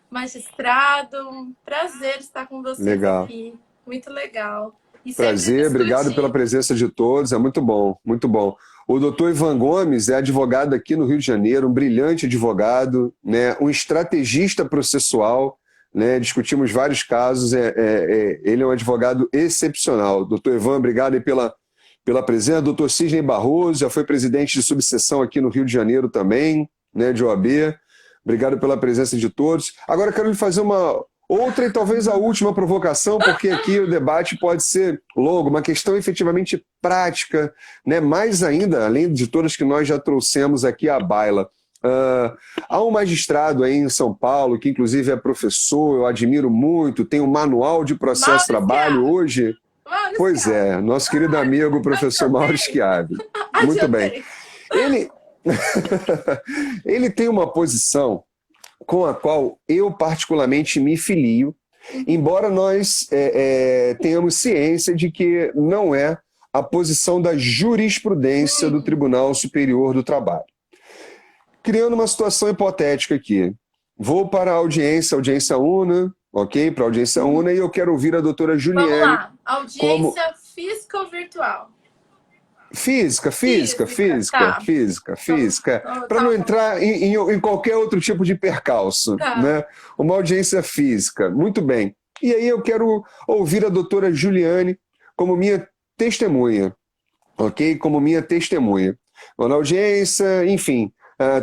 magistrado. Um prazer estar com vocês aqui. Muito legal. Prazer, obrigado pela presença de todos. É muito bom, muito bom. O doutor Ivan Gomes é advogado aqui no Rio de Janeiro, um brilhante advogado, né, um estrategista processual, né, discutimos vários casos, ele é um advogado excepcional. Doutor Ivan, obrigado aí pela presença. Doutor Cisney Barroso, já foi presidente de subseção aqui no Rio de Janeiro também, né, de OAB. Obrigado pela presença de todos. Agora quero lhe fazer uma outra e talvez a última provocação, porque aqui o debate pode ser longo, uma questão efetivamente prática, né? Mais ainda, além de todas que nós já trouxemos aqui à baila. Há um magistrado aí em São Paulo, que inclusive é professor, eu admiro muito, tem um manual de processo trabalho hoje. Pois é, nosso querido amigo, professor Mauro Schiavi. Muito bem. Ele tem uma posição com a qual eu particularmente me filio, embora nós tenhamos ciência de que não é a posição da jurisprudência do Tribunal Superior do Trabalho. Criando uma situação hipotética aqui. Vou para a audiência una, ok? Para a audiência una, e eu quero ouvir a doutora Juliane. Vamos lá, audiência física ou virtual? Física. Para não entrar em qualquer outro tipo de percalço. Né? Uma audiência física. Muito bem. E aí eu quero ouvir a doutora Juliane como minha testemunha. Ok? Como minha testemunha. Vou na audiência, enfim.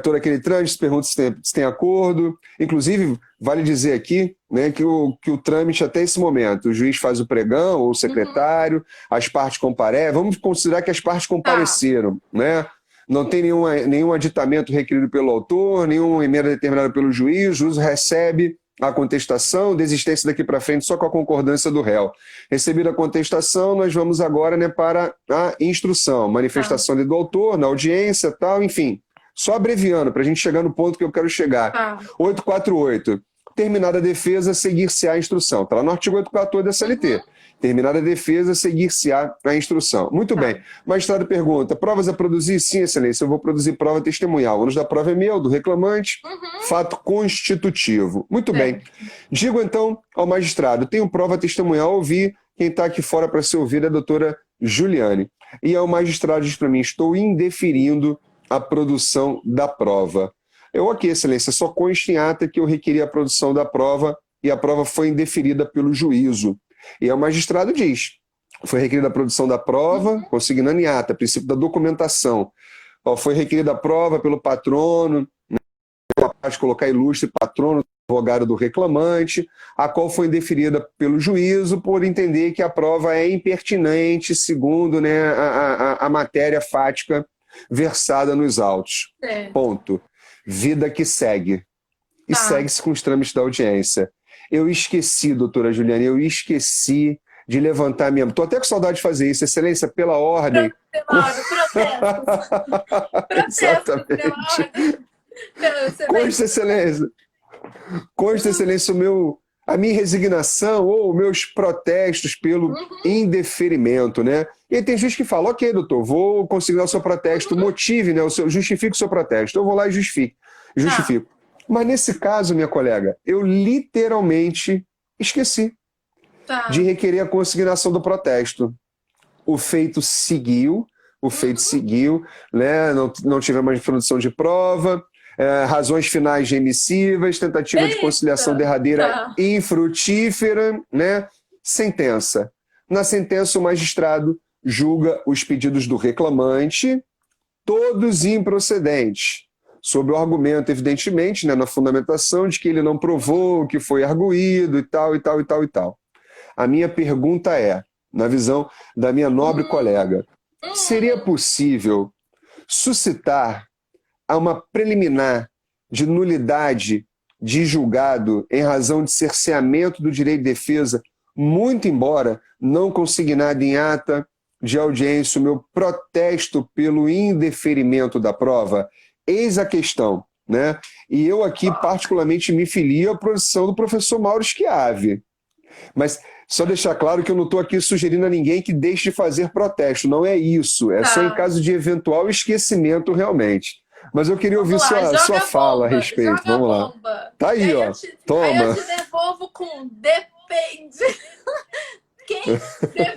Todo aquele trâmite, pergunta se tem acordo. Inclusive, vale dizer aqui, né, que o trâmite até esse momento, o juiz faz o pregão, ou o secretário, as partes comparecem. Vamos considerar que as partes compareceram. Né? Não tem nenhum aditamento requerido pelo autor, nenhuma emenda determinada pelo juiz, o juiz recebe a contestação, desistência daqui para frente só com a concordância do réu. Recebida a contestação, nós vamos agora, né, para a instrução, manifestação do autor, na audiência, tal, enfim. Só abreviando, para a gente chegar no ponto que eu quero chegar. 848. Terminada a defesa, seguir-se-á a instrução. Está lá no artigo 848 da CLT. Terminada a defesa, seguir-se-á a instrução. Muito bem. Magistrado pergunta, provas a produzir? Sim, excelência, eu vou produzir prova testemunhal. O ônus da prova é meu, do reclamante. Fato constitutivo. Muito bem. Digo então ao magistrado, tenho prova testemunhal, ouvir. Quem está aqui fora para ser ouvido é a doutora Juliane. E ao magistrado diz para mim, estou indeferindo a produção da prova. Ok, excelência, só consta em ata que eu requeri a produção da prova e a prova foi indeferida pelo juízo. E aí o magistrado diz, foi requerida a produção da prova, consignando em ata, princípio da documentação. Ó, foi requerida a prova pelo patrono, capaz de colocar ilustre patrono, advogado do reclamante, a qual foi indeferida pelo juízo por entender que a prova é impertinente segundo, né, a matéria fática versada nos autos. Ponto. Vida que segue. E segue-se com os trâmites da audiência. Eu esqueci, doutora Juliana, eu esqueci de levantar minha... Estou até com saudade de fazer isso. Excelência, pela ordem... Pela ordem, protestos. Exatamente. Consta, Excelência. Consta, Excelência, a minha resignação ou meus protestos pelo indeferimento, né? E aí tem juiz que fala, ok, doutor, vou consignar o seu protesto, motive, né? Justifique o seu protesto. Eu vou lá e justifico. Mas nesse caso, minha colega, eu literalmente esqueci de requerer a consignação do protesto. O feito seguiu, né? Não tivemos mais produção de prova, razões finais remissivas, tentativa de conciliação derradeira infrutífera, né? Sentença. Na sentença, o magistrado julga os pedidos do reclamante, todos improcedentes, sob o argumento, evidentemente, né, na fundamentação de que ele não provou, que foi arguído e tal. A minha pergunta é, na visão da minha nobre colega, seria possível suscitar a uma preliminar de nulidade de julgado em razão de cerceamento do direito de defesa, muito embora não consignado em ata de audiência o meu protesto pelo indeferimento da prova? Eis a questão, né? E eu aqui particularmente me filio à posição do professor Mauro Schiave. Mas só deixar claro que eu não estou aqui sugerindo a ninguém que deixe de fazer protesto, não é isso, é só em caso de eventual esquecimento realmente. Mas eu queria ouvir sua fala a respeito. Vamos lá. Tá aí, ó. Toma. Aí eu te devolvo com depende.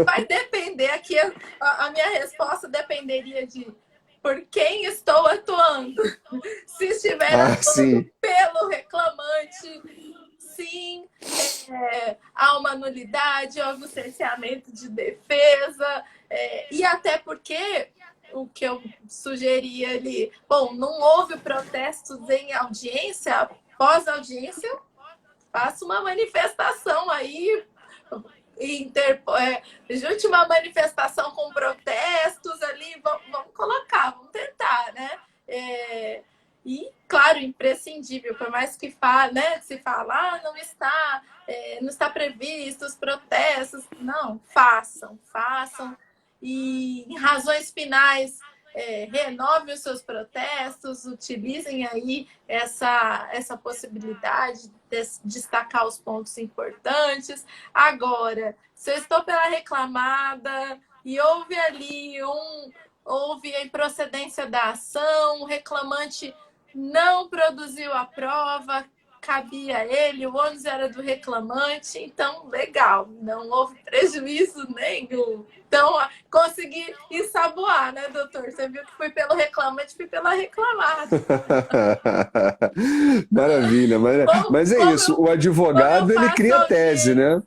Vai depender aqui, a minha resposta dependeria de por quem estou atuando. Se estiver atuando pelo reclamante, sim, há uma nulidade, houve um cerceamento de defesa, e até porque o que eu sugeria ali, bom, não houve protestos em audiência, pós-audiência, faça uma manifestação aí, junte uma manifestação com protestos ali, vamos colocar, vamos tentar, né? E, claro, imprescindível, por mais que se fala, não está previsto os protestos, não, façam, e em razões finais, renovem os seus protestos, utilizem aí essa possibilidade de destacar os pontos importantes. Agora, se eu estou pela reclamada e houve a improcedência da ação, o reclamante não produziu a prova, cabia a ele, o ônus era do reclamante, então, legal, não houve prejuízo nenhum. Então, consegui ensaboar, né, doutor? Você viu que fui pelo reclamante, fui pela reclamada. Maravilha, mas é isso, o advogado, ele cria a tese, né?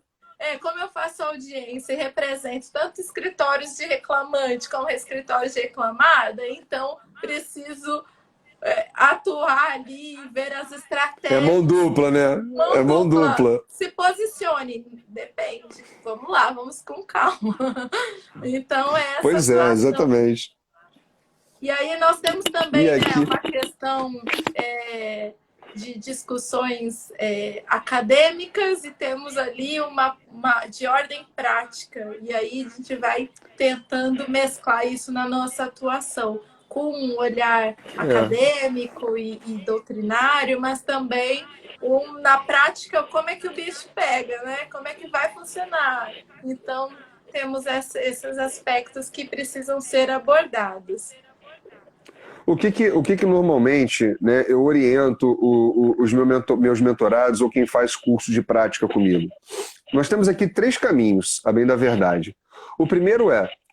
Como eu faço audiência e represento tanto escritórios de reclamante como escritórios de reclamada, então preciso atuar ali, ver as estratégias. É mão dupla, né? Mão dupla. Se posicione, depende. Vamos lá, vamos com calma. Então, essa pois situação. Exatamente. E aí nós temos também uma questão de discussões acadêmicas e temos ali uma de ordem prática. E aí a gente vai tentando mesclar isso na nossa atuação, com um olhar acadêmico e doutrinário, mas também na prática, como é que o bicho pega, né? Como é que vai funcionar? Então, temos esses aspectos que precisam ser abordados. O que normalmente, né, eu oriento os meus mentorados ou quem faz curso de prática comigo? Nós temos aqui 3 caminhos, a bem da verdade. O primeiro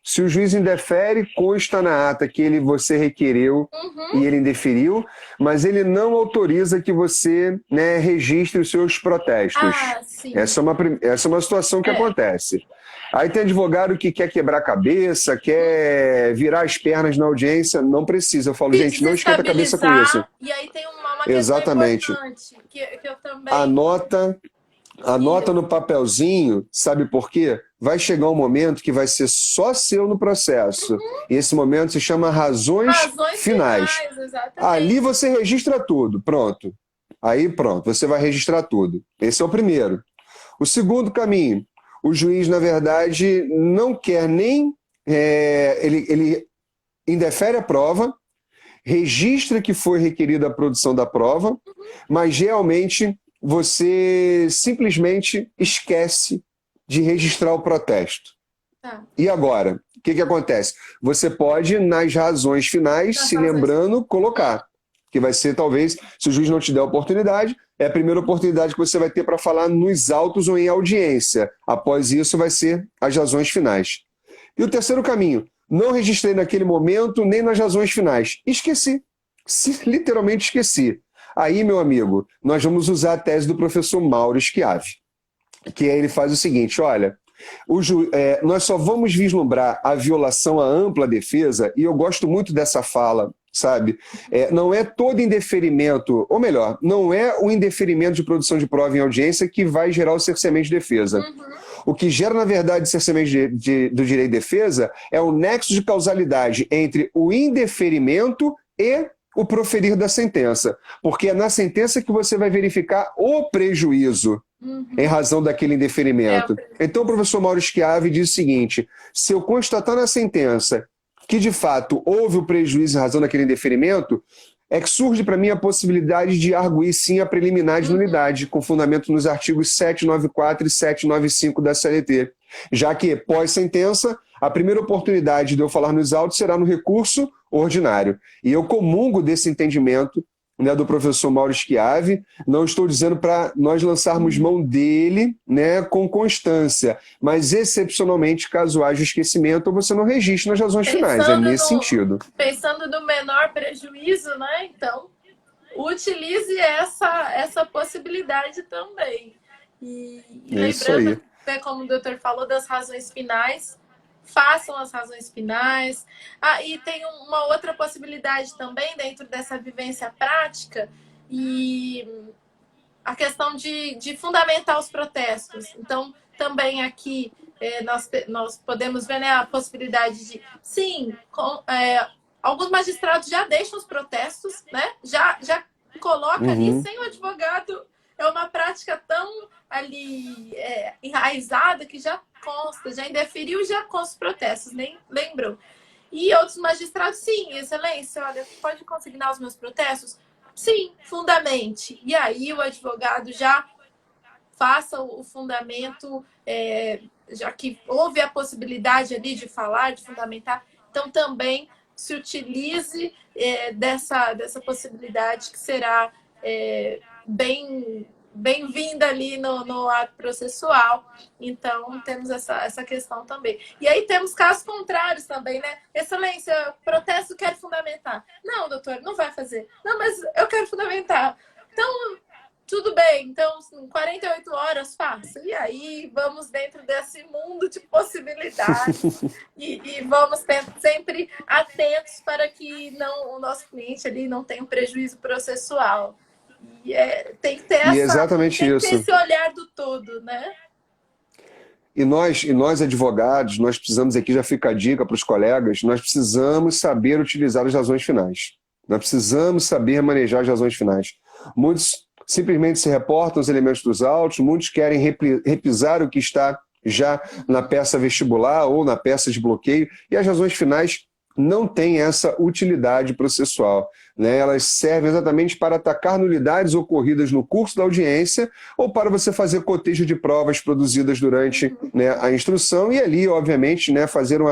se o juiz indefere, consta na ata que você requereu e ele indeferiu, mas ele não autoriza que você, né, registre os seus protestos. Sim. Essa é uma situação que acontece. Aí tem advogado que quer quebrar a cabeça, quer virar as pernas na audiência, não precisa. Eu falo, Se gente, não esquenta a cabeça com isso. E aí tem uma questão Exatamente. importante, que eu também... Anota no papelzinho, sabe por quê? Vai chegar um momento que vai ser só seu no processo. E esse momento se chama razões finais. Exatamente. Ali você registra tudo, pronto. Aí pronto, você vai registrar tudo. Esse é o primeiro. O segundo caminho, o juiz, na verdade, não quer nem... ele indefere a prova, registra que foi requerida a produção da prova, mas realmente você simplesmente esquece de registrar o protesto. E agora? O que acontece? Você pode, nas razões finais, se lembrando, colocar. Que vai ser, talvez, se o juiz não te der a oportunidade, é a primeira oportunidade que você vai ter para falar nos autos ou em audiência. Após isso, vai ser as razões finais. E o terceiro caminho, não registrei naquele momento, nem nas razões finais. Esqueci. Literalmente esqueci. Aí, meu amigo, nós vamos usar a tese do professor Mauro Schiavi, que aí ele faz o seguinte, olha, nós só vamos vislumbrar a violação à ampla defesa, e eu gosto muito dessa fala, sabe? Não é todo indeferimento, ou melhor, não é o indeferimento de produção de prova em audiência que vai gerar o cerceamento de defesa. O que gera, na verdade, o cerceamento do direito de defesa é o nexo de causalidade entre o indeferimento e o proferir da sentença. Porque é na sentença que você vai verificar o prejuízo em razão daquele indeferimento. Então o professor Mauro Schiavi diz o seguinte, se eu constatar na sentença que de fato houve o prejuízo em razão daquele indeferimento, é que surge para mim a possibilidade de arguir sim a preliminar de nulidade, com fundamento nos artigos 794 e 795 da CLT. Já que, pós-sentença, a primeira oportunidade de eu falar nos autos será no recurso ordinário. E eu comungo desse entendimento, né, do professor Mauro Schiavi. Não estou dizendo para nós lançarmos mão dele, né, com constância, mas excepcionalmente, caso haja esquecimento, você não registra nas razões finais. É nesse sentido. Pensando no menor prejuízo, né? Então, utilize essa possibilidade também. E lembrando, né, como o doutor falou, das razões finais, façam as razões finais. E tem uma outra possibilidade também dentro dessa vivência prática, e a questão de fundamentar os protestos. Então, também aqui nós podemos ver, né, a possibilidade de, sim, alguns magistrados já deixam os protestos, né, já coloca ali sem o advogado. É uma prática tão ali enraizada que já consta, já indeferiu e já consta os protestos, nem lembrou. E outros magistrados, sim, excelência, olha, pode consignar os meus protestos? Sim, fundamente. E aí o advogado já faça o fundamento, já que houve a possibilidade ali de falar, de fundamentar, então também se utilize dessa possibilidade que será bem-vinda ali no ato processual. Então, temos essa questão também. E aí temos casos contrários também, né? Excelência, protesto, quero fundamentar. Não, doutor, não vai fazer. Não, mas eu quero fundamentar. Então, tudo bem. Então, 48 horas, faça. E aí, vamos dentro desse mundo de possibilidades e vamos sempre atentos para que o nosso cliente ali não tenha um prejuízo processual. E tem que ter esse olhar do todo, né? E nós, advogados, nós precisamos, aqui já fica a dica para os colegas, nós precisamos saber utilizar as razões finais. Nós precisamos saber manejar as razões finais. Muitos simplesmente se reportam os elementos dos autos, muitos querem repisar o que está já na peça vestibular ou na peça de bloqueio, e as razões finais não têm essa utilidade processual, né? Elas servem exatamente para atacar nulidades ocorridas no curso da audiência ou para você fazer cotejo de provas produzidas durante, né, a instrução e ali, obviamente, né, fazer um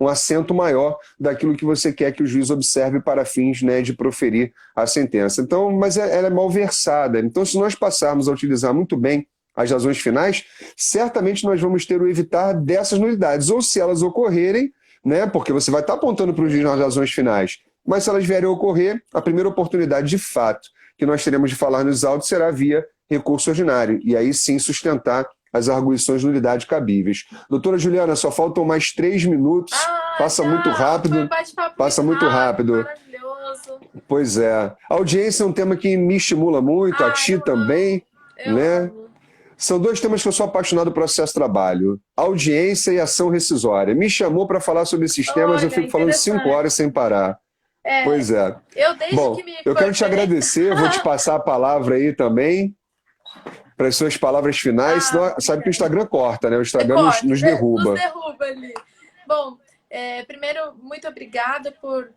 assento maior daquilo que você quer que o juiz observe para fins, né, de proferir a sentença. Então, mas ela é mal versada. Então, se nós passarmos a utilizar muito bem as razões finais, certamente nós vamos ter o evitar dessas nulidades, ou se elas ocorrerem, né, porque você vai estar apontando para o juiz nas razões finais, mas se elas vierem a ocorrer, a primeira oportunidade de fato que nós teremos de falar nos autos será via recurso ordinário, e aí sim sustentar as arguições nulidade cabíveis. Doutora Juliana, só faltam mais 3 minutos. Passa muito rápido. Foi um bate-papo Passa muito rápido. maravilhoso. Pois é. A audiência é um tema que me estimula muito, a ti também, né? Amo. São 2 temas que eu sou apaixonado pelo processo-trabalho. Audiência e ação rescisória. Me chamou para falar sobre esses temas, eu fico falando 5 horas sem parar. Pois é. Bom, eu quero te agradecer, vou te passar a palavra aí também, para as suas palavras finais, senão, sabe que o Instagram corta, né? O Instagram nos derruba. Nos derruba ali. Bom, primeiro, muito obrigada por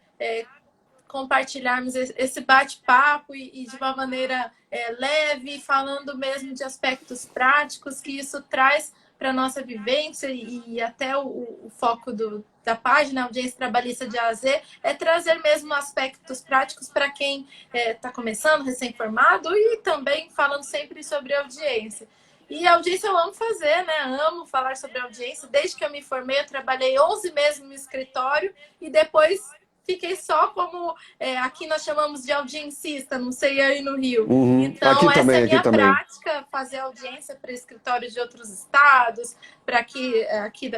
compartilharmos esse bate-papo e de uma maneira leve, falando mesmo de aspectos práticos, que isso traz para a nossa vivência e até o foco da página Audiência Trabalhista de A a Z é trazer mesmo aspectos práticos para quem está começando, recém-formado, e também falando sempre sobre audiência. E audiência eu amo fazer, né? Amo falar sobre audiência. Desde que eu me formei, eu trabalhei 11 meses no escritório e depois fiquei só como, aqui nós chamamos de audiencista, não sei aí no Rio. Então, aqui essa também, é a minha aqui prática, fazer audiência para escritórios de outros estados, para aqui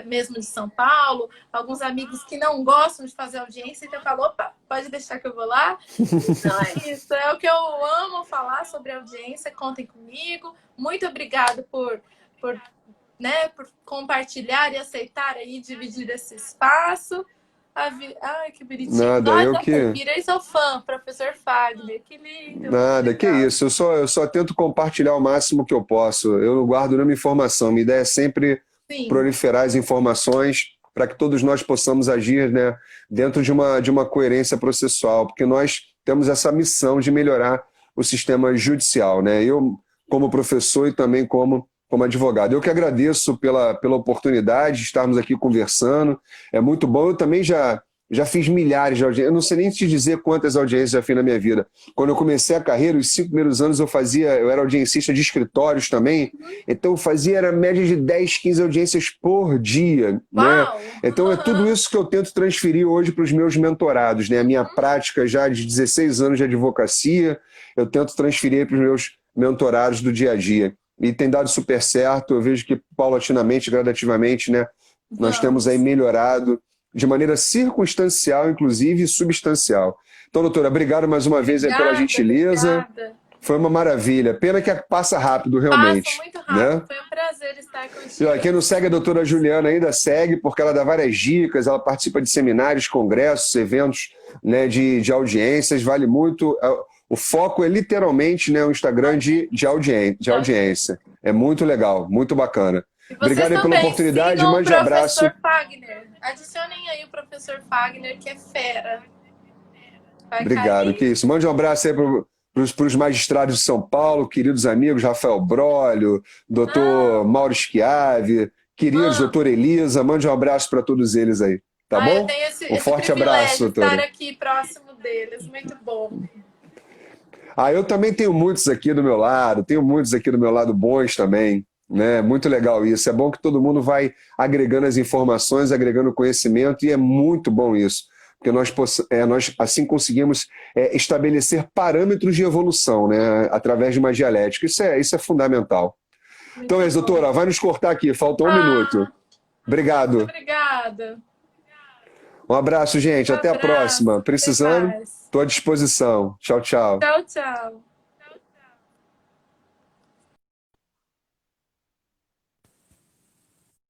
mesmo de São Paulo. Alguns amigos que não gostam de fazer audiência, então eu falo, opa, pode deixar que eu vou lá. Então é isso, é o que eu amo falar sobre audiência, contem comigo. Muito obrigada por compartilhar e aceitar aí, dividir esse espaço. Ai, que bonitinho. Nada, Nossa, eu que... virei seu fã, professor Fagner. Que lindo. Nada, que isso. Eu só tento compartilhar o máximo que eu posso. Eu não guardo nenhuma informação. Minha ideia é sempre proliferar as informações para que todos nós possamos agir, né, dentro de uma coerência processual, porque nós temos essa missão de melhorar o sistema judicial, né? Eu, como professor e também como advogado. Eu que agradeço pela oportunidade de estarmos aqui conversando. É muito bom. Eu também já fiz milhares de audiências. Eu não sei nem te dizer quantas audiências já fiz na minha vida. Quando eu comecei a carreira, os 5 primeiros anos eu era audiencista de escritórios também. Então eu era média de 10, 15 audiências por dia. Né? Então é tudo isso que eu tento transferir hoje para os meus mentorados. Né? A minha prática já de 16 anos de advocacia, eu tento transferir para os meus mentorados do dia a dia. E tem dado super certo. Eu vejo que paulatinamente, gradativamente, né, nós temos aí melhorado de maneira circunstancial, inclusive, e substancial. Então, doutora, obrigado mais uma vez aí pela gentileza. Obrigada. Foi uma maravilha. Pena que passa rápido, realmente. Passa muito rápido. Né? Foi um prazer estar contigo. E, quem não segue a doutora Juliana ainda segue, porque ela dá várias dicas, ela participa de seminários, congressos, eventos, né, de audiências, vale muito. O foco é literalmente, né, o Instagram de audiência. É muito legal, muito bacana. Obrigado aí pela oportunidade, mande um abraço. Professor Fagner. Adicionem aí o professor Fagner, que é fera. Obrigado, que isso. Mande um abraço aí para os magistrados de São Paulo, queridos amigos, Rafael Brolio, doutor Mauro Schiave, queridos, doutora Elisa, mande um abraço para todos eles aí, tá bom? Eu tenho esse forte abraço, doutora. Estar aqui próximo deles, muito bom. Eu também tenho muitos aqui do meu lado bons também, né? Muito legal isso. É bom que todo mundo vai agregando as informações, agregando conhecimento, e é muito bom isso, porque nós assim conseguimos estabelecer parâmetros de evolução, né? Através de uma dialética. Isso é fundamental. Muito então é isso, doutora, vai nos cortar aqui, falta 1 minuto. Obrigado. Muito obrigada. Um abraço, gente. Até a próxima. Precisando, estou à disposição. Tchau, tchau. Tchau, tchau.